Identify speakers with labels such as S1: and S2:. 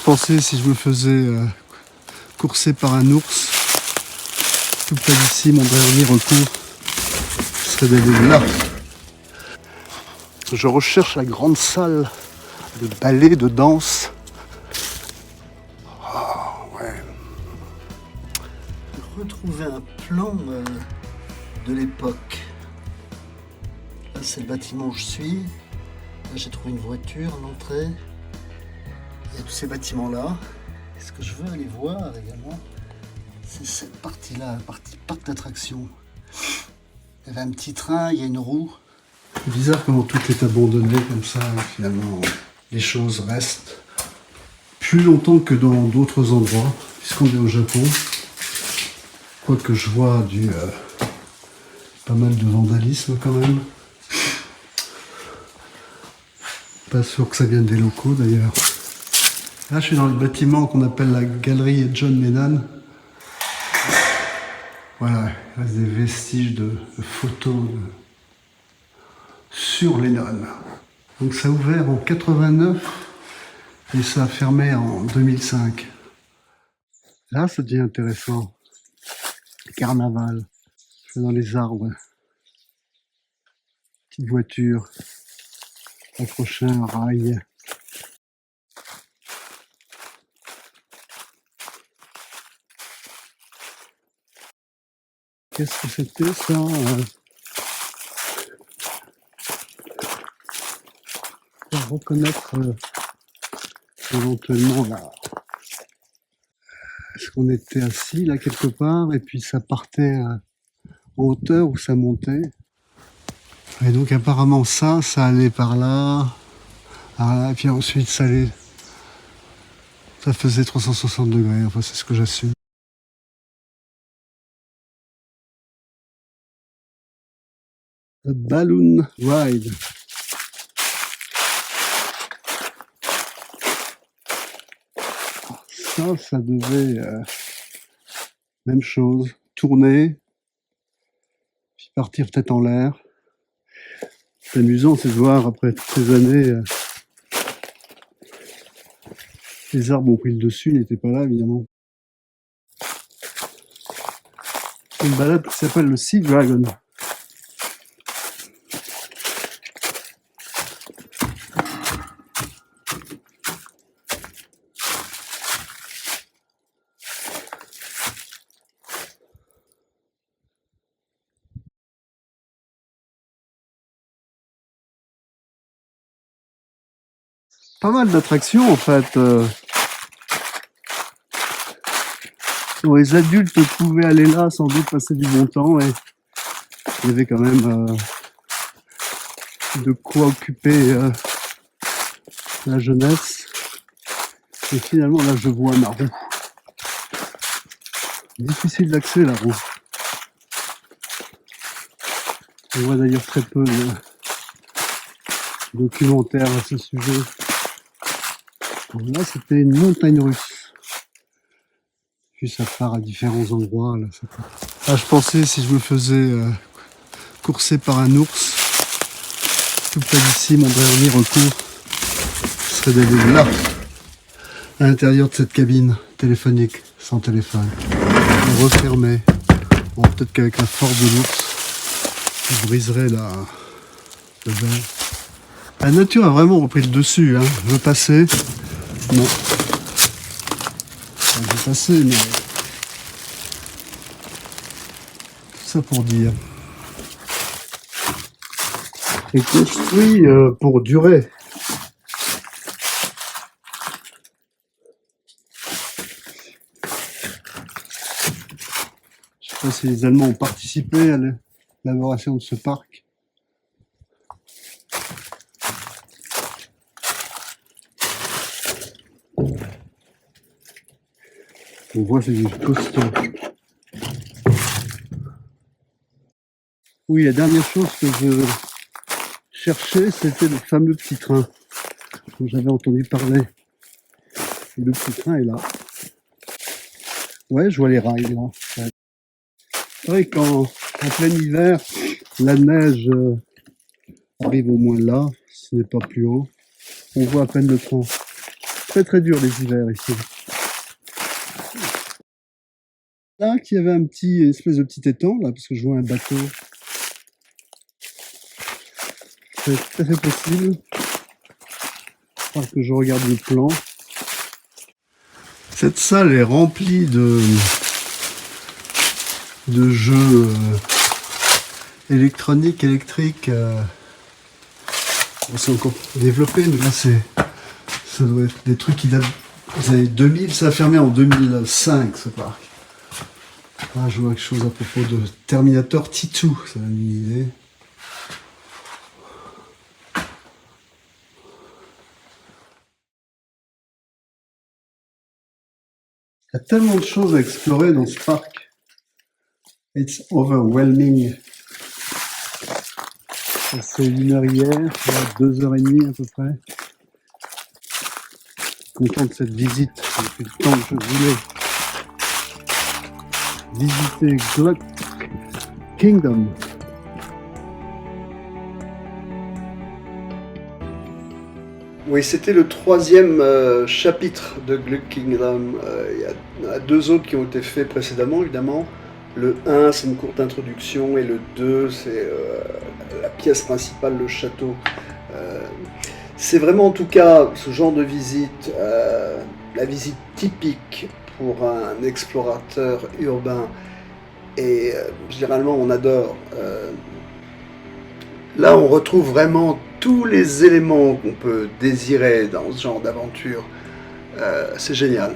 S1: je pensais si je me faisais courser par un ours tout près d'ici, mon dernier recours serait d'aller là. Je recherche la grande salle de ballet, de danse. Oh, ouais. Retrouver un plan de l'époque. Là, c'est le bâtiment où je suis. Là, j'ai trouvé une voiture, l'entrée. Il y a tous ces bâtiments-là. Et ce que je veux aller voir également, c'est cette partie-là, la partie parc d'attractions. Il y avait un petit train, il y a une roue. C'est bizarre comment tout est abandonné comme ça, et finalement les choses restent plus longtemps que dans d'autres endroits, puisqu'on est au Japon. Quoique je vois pas mal de vandalisme quand même. Pas sûr que ça vienne des locaux d'ailleurs. Là je suis dans le bâtiment qu'on appelle la galerie John Lennon. Voilà, il reste des vestiges de photos sur Lennon. Donc ça a ouvert en 89 et ça a fermé en 2005. Là, ça devient intéressant. Carnaval. Je suis dans les arbres. Petite voiture. Accrochée à un rail. Qu'est-ce que c'était ça Pour reconnaître éventuellement là. Est-ce qu'on était assis là quelque part et puis ça partait en hauteur ou ça montait? Et donc apparemment ça allait par là. Ah, et puis ensuite ça faisait 360 degrés, enfin c'est ce que j'assume. The Balloon Ride. Ça devait, même chose, tourner, puis partir peut-être en l'air. C'est amusant, c'est de voir après toutes ces années, les arbres ont pris le dessus, ils n'étaient pas là évidemment. C'est une balade qui s'appelle le Sea Dragon. Pas mal d'attractions en fait. Où les adultes pouvaient aller là sans doute passer du bon temps et il y avait quand même de quoi occuper la jeunesse. Et finalement là je vois ma roue. Difficile d'accès la roue. On voit d'ailleurs très peu de documentaires à ce sujet. Donc là c'était une montagne russe. Puis ça part à différents endroits. Là, je pensais si je me faisais courser par un ours tout près d'ici, mon dernier recours serait d'aller là, à l'intérieur de cette cabine téléphonique, sans téléphone, refermée. Bon, peut-être qu'avec la force de l'ours, je briserais le verre. La nature a vraiment repris le dessus. Hein. Je veux passer. Non. Je veux passer, mais... Tout ça pour dire. Et construit pour durer. Je sais pas si les Allemands ont participé à l'élaboration de ce parc. On voit c'est du costaud. Oui, la dernière chose que je cherchais, c'était le fameux petit train dont j'avais entendu parler. Et le petit train est là. Ouais, je vois les rails là. Ouais. C'est vrai qu'en plein hiver, la neige arrive au moins là, ce n'est pas plus haut. On voit à peine le train. Très très dur les hivers ici. Là, qu'il y avait une espèce de petit étang, là, parce que je vois un bateau. C'est tout à fait possible. Je crois que je regarde le plan. Cette salle est remplie de jeux électroniques, électriques. C'est encore développé, mais là ça doit être des trucs qui datent des années 2000. Ça a fermé en 2005 ce parc. Ah, je vois quelque chose à propos de Terminator T2, ça donne une idée. Il y a tellement de choses à explorer dans ce parc. It's overwhelming. C'est 1 heure hier, 2 heures et demie à peu près. Content de cette visite, depuis le temps que je voulais visiter Gluck Kingdom. Oui, c'était le 3e chapitre de Gluck Kingdom. Il y en a 2 autres qui ont été faits précédemment, évidemment. Le 1, c'est une courte introduction, et le 2, c'est la pièce principale, le château. C'est vraiment, en tout cas, ce genre de visite, la visite typique pour un explorateur urbain. Et généralement, on adore. Là, on retrouve vraiment tous les éléments qu'on peut désirer dans ce genre d'aventure. C'est génial.